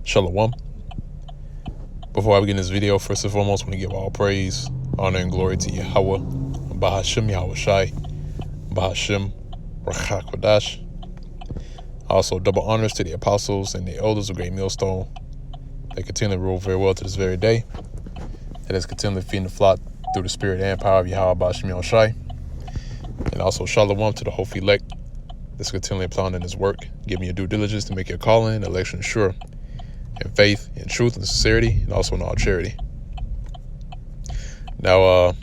Shalom. Before I begin this video, first and foremost, I want to give all praise, honor, and glory to Yahweh, Bahashem Yahweh Shai, Bahashem Rachak Kodash. Also, double honors to the apostles and the elders of Great Millstone. They continue to rule very well to this very day. That is continually feeding the flock through the spirit and power of Yahweh Bahashem Yahweh Shai. And also, shalom to the whole elect that's continually applying in his work, giving your due diligence to make your calling and election sure, in faith, in truth, and sincerity, and also in all charity. Now,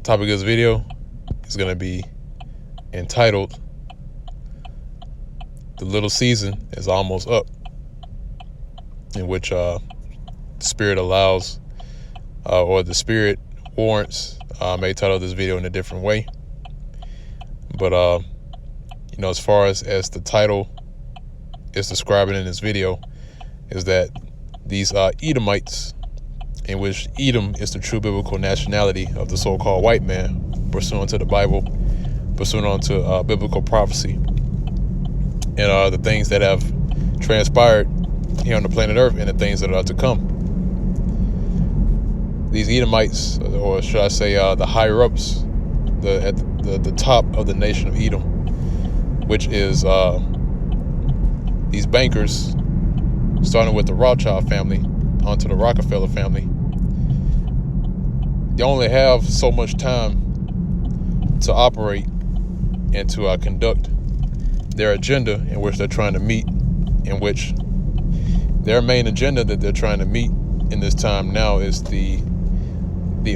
topic of this video is going to be entitled, "The Little Season is Almost Up," in which the Spirit allows, or the Spirit warrants, I may title this video in a different way. But, as far as the title is describing in this video, is that these Edomites, in which Edom is the true biblical nationality of the so-called white man, pursuant to the Bible, pursuant to biblical prophecy, and the things that have transpired here on the planet Earth and the things that are to come. These Edomites, or should I say the higher-ups, at the top of the nation of Edom, which is these bankers, starting with the Rothschild family onto the Rockefeller family. They only have so much time to operate and to conduct their agenda in which they're trying to meet, in which their main agenda that they're trying to meet in this time now is the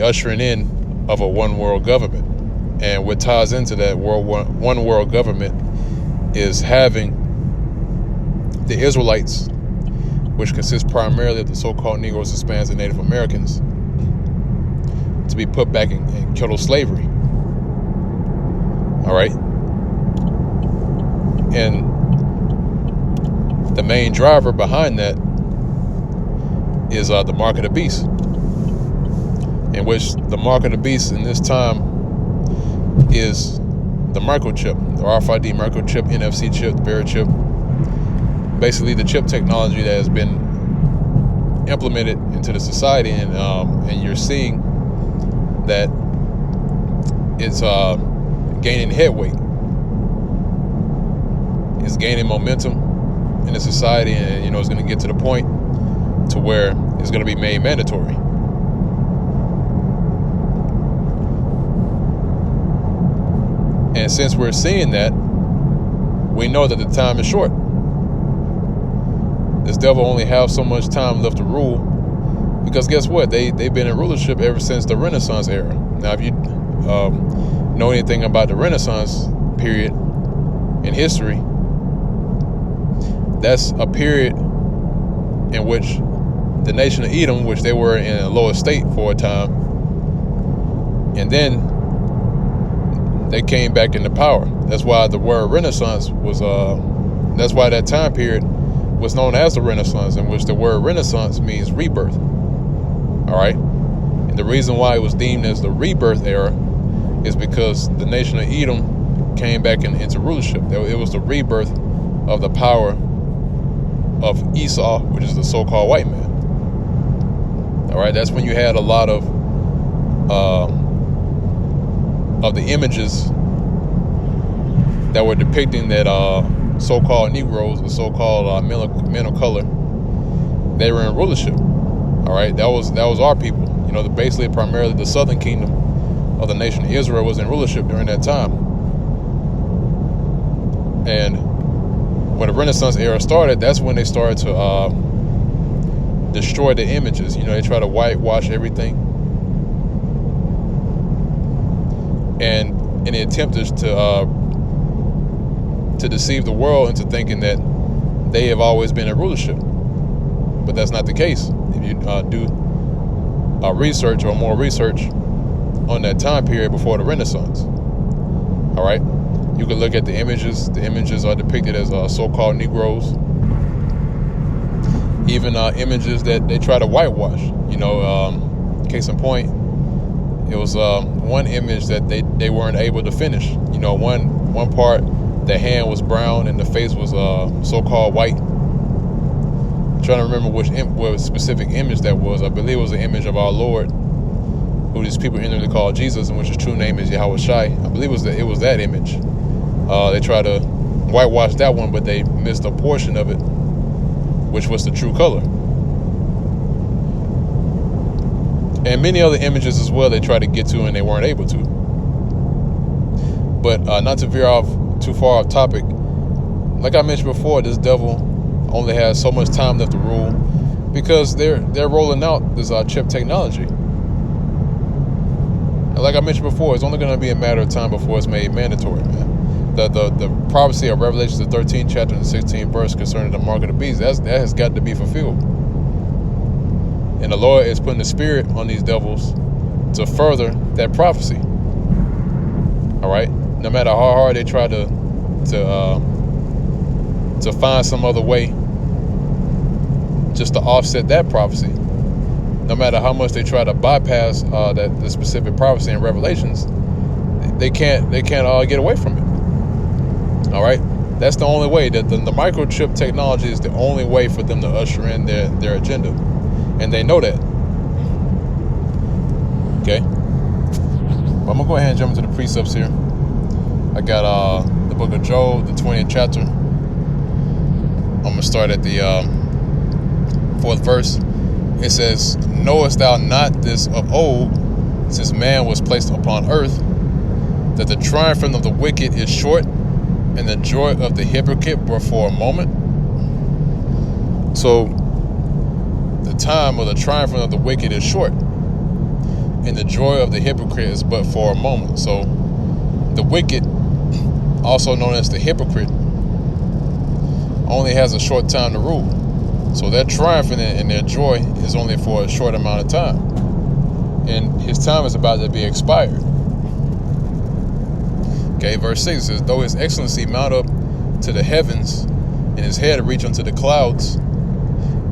ushering in of a one world government. And what ties into that one world government is having the Israelites, which consists primarily of the so-called Negroes, Hispanics, and Native Americans, to be put back in chattel slavery. All right? And the main driver behind that is the mark of the beast, in which the mark of the beast in this time is the microchip, the RFID microchip, NFC chip, the bearer chip. Basically, the chip technology that has been implemented into the society, and you're seeing that it's gaining headway. It's gaining momentum in the society, and it's going to get to the point to where it's going to be made mandatory. And since we're seeing that, we know that the time is short. This devil only have so much time left to rule, because guess what? They've been in rulership ever since the Renaissance era. Now, if you know anything about the Renaissance period in history, that's a period in which the nation of Edom, which they were in a lower state for a time, and then they came back into power. That's why the word Renaissance was, that's why that time period was known as the Renaissance, in which the word Renaissance means rebirth. All right? And the reason why it was deemed as the rebirth era is because the nation of Edom came back into rulership. It was the rebirth of the power of Esau, which is the so-called white man. All right? That's when you had a lot of the images that were depicting that so-called Negroes, the so-called men of color, they were in rulership. All right, that was our people. Basically, primarily the southern kingdom of the nation of Israel was in rulership during that time. And when the Renaissance era started, that's when they started to destroy the images. They try to whitewash everything, and in the attempt to deceive the world into thinking that they have always been in rulership. But that's not the case. If you do research or more research on that time period before the Renaissance, all right, you can look at the images. The images are depicted as so-called Negroes. Even images that they try to whitewash. Case in point, it was one image that they weren't able to finish. One part, the hand was brown and the face was so-called white. trying to remember what specific image that was. I believe it was an image of our Lord, who these people inwardly call Jesus, and which his true name is Yahweh Shai. I believe it was that image. They tried to whitewash that one, but they missed a portion of it, which was the true color. And many other images as well they tried to get to and they weren't able to. But not to veer off too far off topic, like I mentioned before, this devil only has so much time left to rule because they're rolling out this chip technology. And like I mentioned before, it's only going to be a matter of time before it's made mandatory, man. The prophecy of Revelation, the 13th chapter and the 16th verse concerning the mark of the beast, that has got to be fulfilled. And the Lord is putting the spirit on these devils to further that prophecy. All right? No matter how hard they try to find some other way just to offset that prophecy, no matter how much they try to bypass the specific prophecy in Revelations, they can't get away from it. All right? That's the only way. That the microchip technology is the only way for them to usher in their agenda. And they know that. Okay? Well, I'm going to go ahead and jump into the precepts here. I got the book of Job, the 20th chapter. I'm going to start at the 4th verse. It says, knowest thou not this of old, since man was placed upon earth, that the triumphing of the wicked is short, and the joy of the hypocrite but for a moment? So, the time of the triumphing of the wicked is short, and the joy of the hypocrite is but for a moment. So, the wicked, also known as the hypocrite, only has a short time to rule. So their triumph and their joy is only for a short amount of time. And his time is about to be expired. Okay, verse 6 says, though his excellency mount up to the heavens, and his head reach unto the clouds,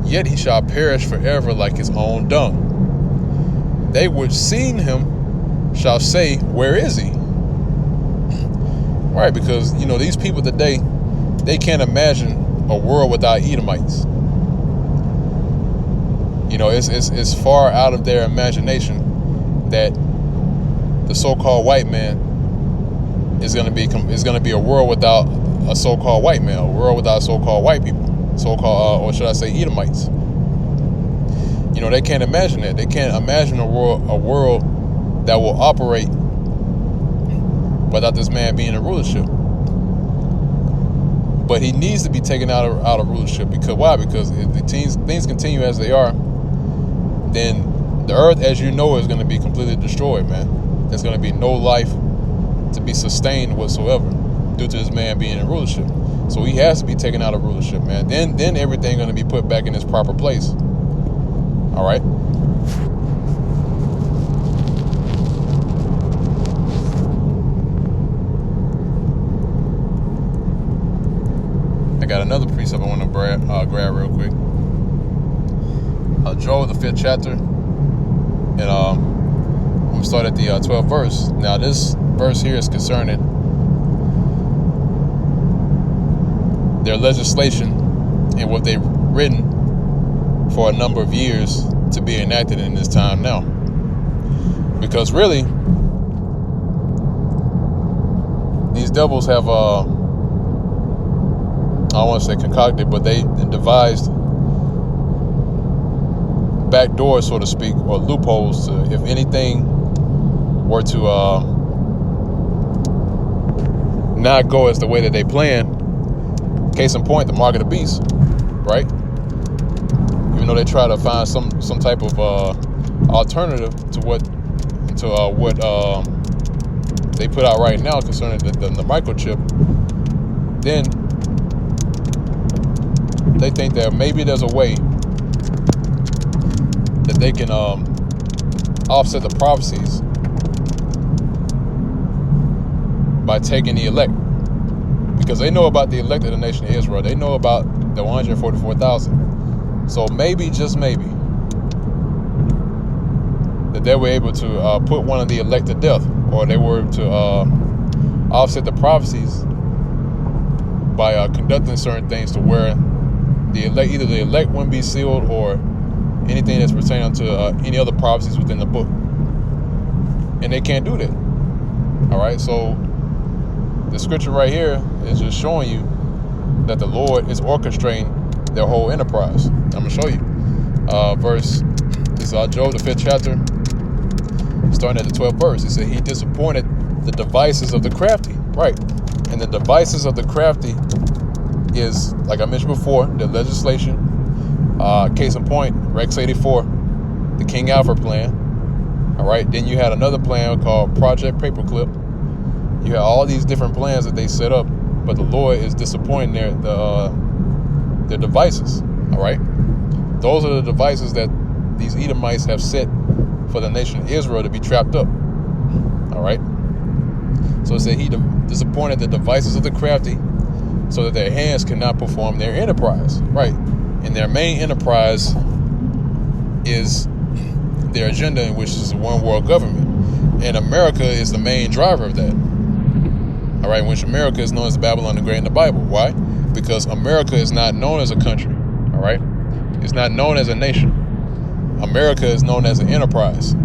yet he shall perish forever like his own dung. They which seen him shall say, where is he? Right, because, these people today, they can't imagine a world without Edomites. It's far out of their imagination that the so-called white man is going to be a world without a so-called white man, a world without so-called white people, so-called, or should I say, Edomites. They can't imagine that. They can't imagine a world that will operate without this man being in rulership. But he needs to be taken out of rulership. Because why? Because if things continue as they are, then the earth, as you know, is going to be completely destroyed, man. There's going to be no life to be sustained whatsoever due to this man being in rulership. So he has to be taken out of rulership, man. Then everything going to be put back in its proper place. All right. I got another precept I want to grab real quick. Job, the 5th chapter, and I'm going to start at the 12th verse. Now, this verse here is concerning their legislation and what they've written for a number of years to be enacted in this time now. Because really, these devils have, I don't want to say concocted, but they devised back doors, so to speak, or loopholes to, if anything were to not go as the way that they planned. Case in point, the mark of the beast, right? Even though they try to find some type of alternative to what they put out right now concerning the microchip, then they think that maybe there's a way that they can offset the prophecies by taking the elect, because they know about the elect of the nation of Israel. They know about the 144,000. So maybe, just maybe, that they were able to put one of the elect to death, or they were to offset the prophecies by conducting certain things to where the elect, either the elect wouldn't be sealed or anything that's pertaining to any other prophecies within the book. And they can't do that. All right, so the scripture right here is just showing you that the Lord is orchestrating their whole enterprise. I'm going to show you. Verse, this is Job, the 5th chapter, starting at the 12th verse. It said, he disappointed the devices of the crafty. Right. And the devices of the crafty is, like I mentioned before, the legislation. Case in point, Rex 84, the King Alfred plan. All right. Then you had another plan called Project Paperclip. You had all these different plans that they set up, but the Lord is disappointing their devices. All right. Those are the devices that these Edomites have set for the nation of Israel to be trapped up. All right. So it said he disappointed the devices of the crafty so that their hands cannot perform their enterprise. Right. And their main enterprise is their agenda, in which is one world government. And America is the main driver of that. All right. Which America is known as Babylon the Great in the Bible. Why? Because America is not known as a country. All right. It's not known as a nation. America is known as an enterprise.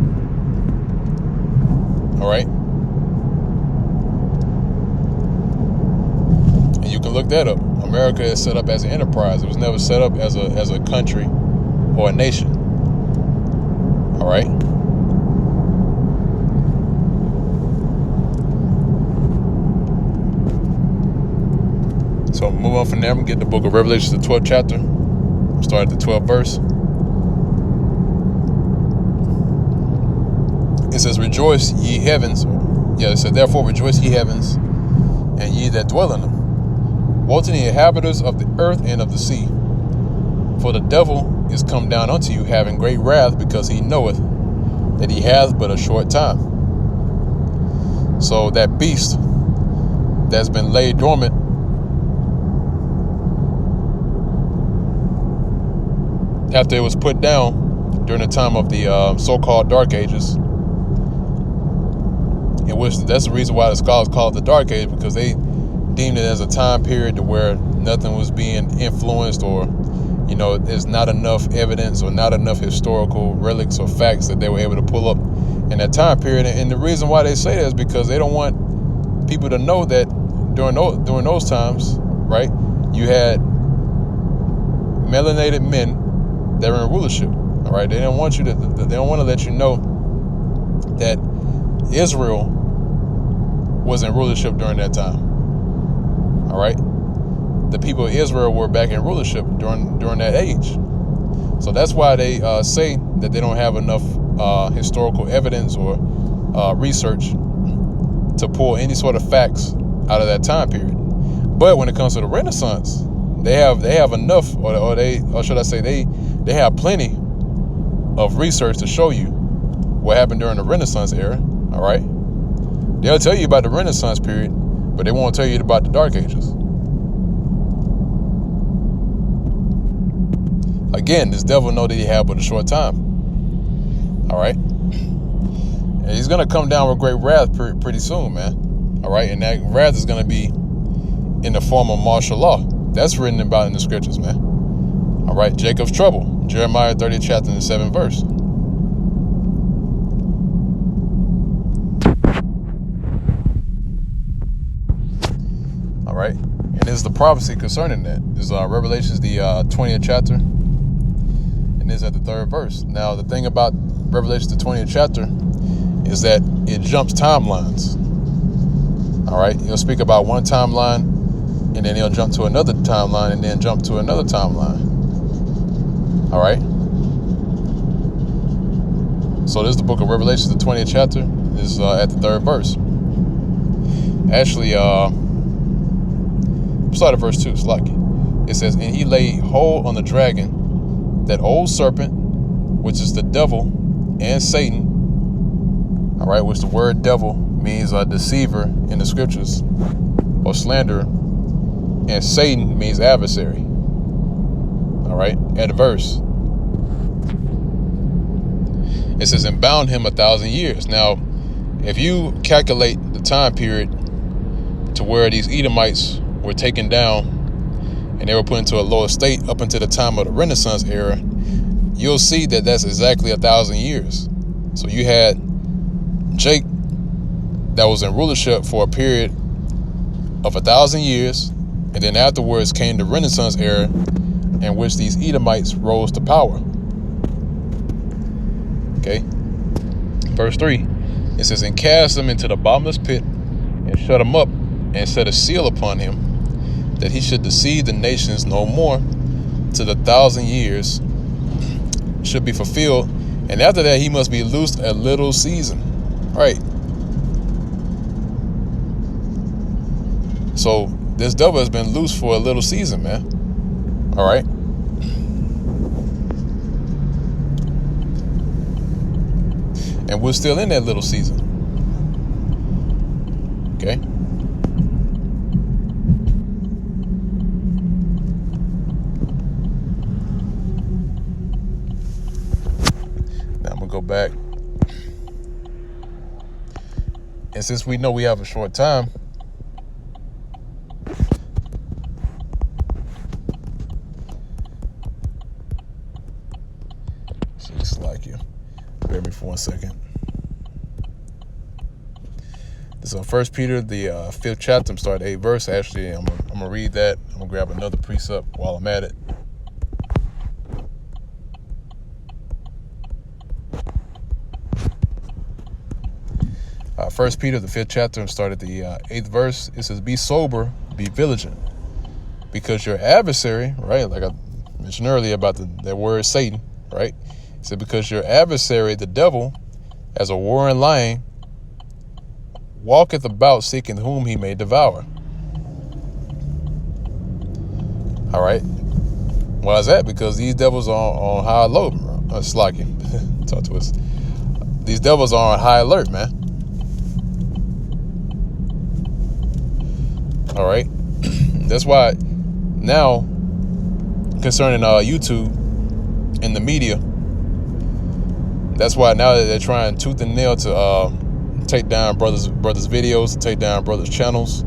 All right. And you can look that up. America is set up as an enterprise. It was never set up as a country or a nation. All right. So move on from there. I'm going to get the book of Revelation, the 12th chapter. Start at the 12th verse. It says, rejoice ye heavens. Yeah, it said, therefore rejoice ye heavens, and ye that dwell in them. Woe to the inhabitants of the earth and of the sea. For the devil is come down unto you, having great wrath, because he knoweth that he hath but a short time. So that beast that's been laid dormant, after it was put down during the time of the so-called Dark Ages, in which that's the reason why the scholars call it the Dark Age, because they deemed it as a time period to where nothing was being influenced, or there's not enough evidence or not enough historical relics or facts that they were able to pull up in that time period. And the reason why they say that is because they don't want people to know that during those times, right, you had melanated men that were in rulership. All right, they don't want to let you know that Israel was in rulership during that time. All right, the people of Israel were back in rulership during that age. So that's why they say that they don't have enough historical evidence or research to pull any sort of facts out of that time period. But when it comes to the Renaissance, they have enough, or should I say they have plenty of research to show you what happened during the Renaissance era. All right, they'll tell you about the Renaissance period, but they won't tell you about the Dark Ages. Again, this devil know that he had but a short time. All right, and he's gonna come down with great wrath pretty soon, man. All right, and that wrath is gonna be in the form of martial law. That's written about in the scriptures, man. All right, Jacob's trouble, Jeremiah 30th chapter and the 7th verse. All right, and this is the prophecy concerning that. This is Revelations, the 20th chapter, and this is at the 3rd verse. Now, the thing about Revelation, the 20th chapter, is that it jumps timelines. All right, he'll speak about one timeline, and then he'll jump to another timeline, and then jump to another timeline. All right. So this is the book of Revelation, the 20th chapter. This is at the 3rd verse. Actually, start at verse 2. It's lucky. It says, and he laid hold on the dragon, that old serpent, which is the devil and Satan. All right, which the word devil means a deceiver in the scriptures, or slanderer, and Satan means adversary. All right, at a verse, it says, and bound him 1,000 years. Now, if you calculate the time period to where these Edomites were taken down and they were put into a lower state up until the time of the Renaissance era, you'll see that that's exactly 1,000 years. So you had Jake that was in rulership for a period of 1,000 years, and then afterwards came the Renaissance era, in which these Edomites rose to power. Okay, verse 3, it says, and cast him into the bottomless pit, and shut him up, and set a seal upon him, that he should deceive the nations no more, till the 1,000 years should be fulfilled, and after that he must be loosed a little season. Right. So this devil has been loose for a little season, man. All right. And we're still in that little season. Okay. Now I'm gonna go back. And since we know we have a short time, just like you. Bear me for 1 second. This is on 1 Peter, the 5th chapter. I'm starting at 8th verse. Actually, I'm gonna read that. I'm gonna grab another precept while I'm at it. First Peter, the 5th chapter, and start at the 8th verse. It says, be sober, be vigilant, because your adversary, right, like I mentioned earlier about that word Satan, right? It said, because your adversary, the devil, as a roaring lion, walketh about seeking whom he may devour. All right. Why is that? Because these devils are on high alert. It's like talk to us. These devils are on high alert, man. All right. That's why now, concerning YouTube and the media, that's why now that they're trying tooth and nail to take down brothers' videos, to take down brothers' channels.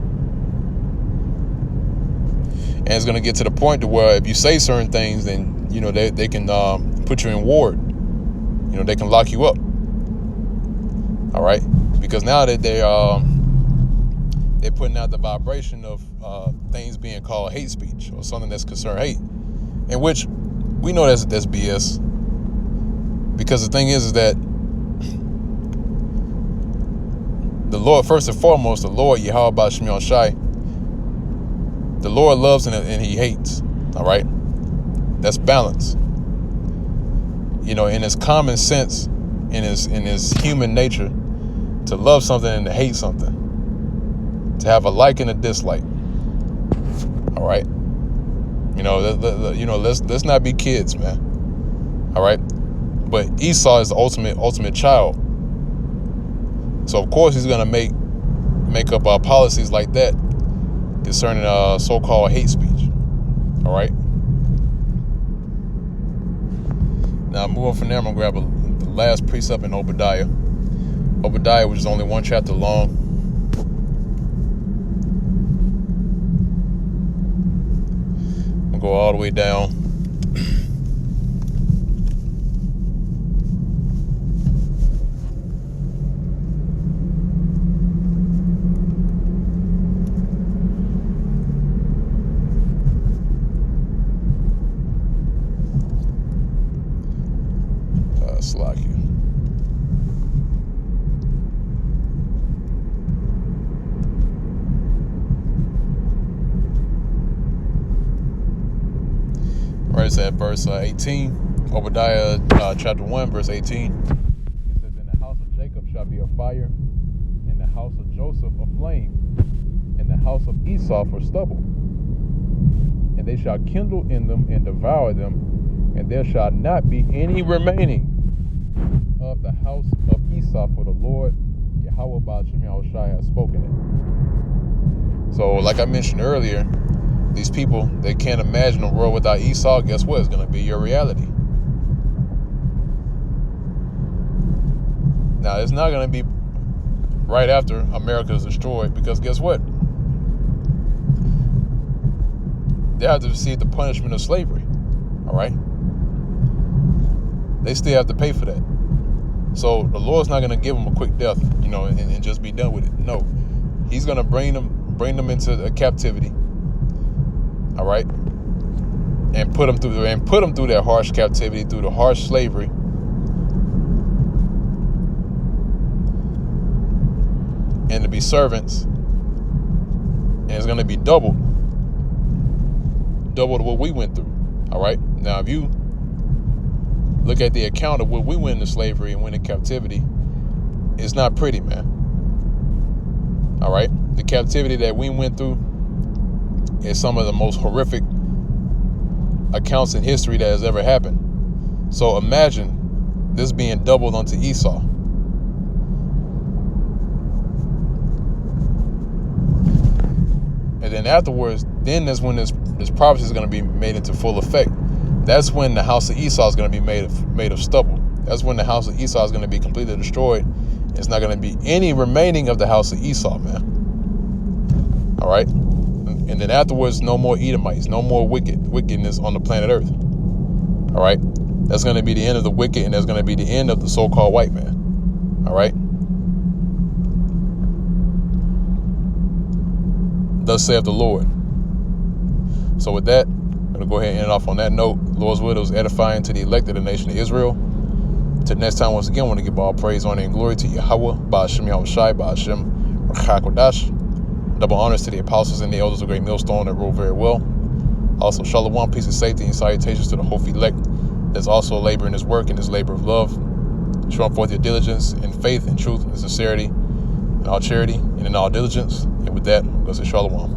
And it's going to get to the point to where if you say certain things, then, you know, they can put you in ward. You know, they can lock you up. All right. Because now that they're putting out the vibration of things being called hate speech, or something that's concerned hate, in which we know that's BS. Because the thing is that the Lord, first and foremost, the Lord Yahweh Ba'Shem Yahushai, the Lord loves and he hates. All right, that's balance. You know, in his common sense, in his human nature, to love something and to hate something, to have a like and a dislike. All right, you know, let's not be kids, man. All right, but Esau is the ultimate child. So of course he's gonna make up policies like that concerning so-called hate speech. All right. Now moving from there, I'm gonna grab the last precept in Obadiah. Obadiah, which is only one chapter long. I'm gonna go all the way down. Slack you. Right, it's at verse 18. Obadiah chapter 1, verse 18. It says, in the house of Jacob shall be a fire, in the house of Joseph a flame, in the house of Esau for stubble. And they shall kindle in them and devour them, and there shall not be any remaining of the house of Esau, for the Lord Yahweh Ba'Shem Yahushai has spoken it. So like I mentioned earlier, these people, they can't imagine a world without Esau. Guess what? It's going to be your reality. Now, it's not going to be right after America is destroyed, because guess what? they have to receive the punishment of slavery. All right? They still have to pay for that. So the Lord's not going to give them a quick death, and just be done with it. No, He's going to bring them into a captivity. All right, and put them through that harsh captivity, through the harsh slavery, and to be servants. And it's going to be double to what we went through. All right, now if you look at the account of what we went into slavery and went in captivity, it's not pretty, man. All right, the captivity that we went through is some of the most horrific accounts in history that has ever happened. So imagine this being doubled onto Esau. And then afterwards, that's when this prophecy is going to be made into full effect. That's when the house of Esau is going to be made of stubble. That's when the house of Esau is going to be completely destroyed. It's not going to be any remaining of the house of Esau, man. All right? And then afterwards, no more Edomites, no more wickedness on the planet Earth. All right? That's going to be the end of the wicked, and that's going to be the end of the so-called white man. All right? Thus saith the Lord. So with that, I'm going to go ahead and end off on that note. Lord's will was edifying to the elect of the nation of Israel. Till next time, once again, I want to give all praise, honor, and glory to Yahweh, Ba'ashem Yahushai, Ba'ashem Rachakodash. Double honors to the apostles and the elders of Great Millstone that rule very well. Also, shalom, peace and safety, and salutations to the whole elect that's also laboring his work and his labor of love. Showing forth your diligence in faith and truth and sincerity, in all charity and in all diligence. And with that, I'm going to say shalom.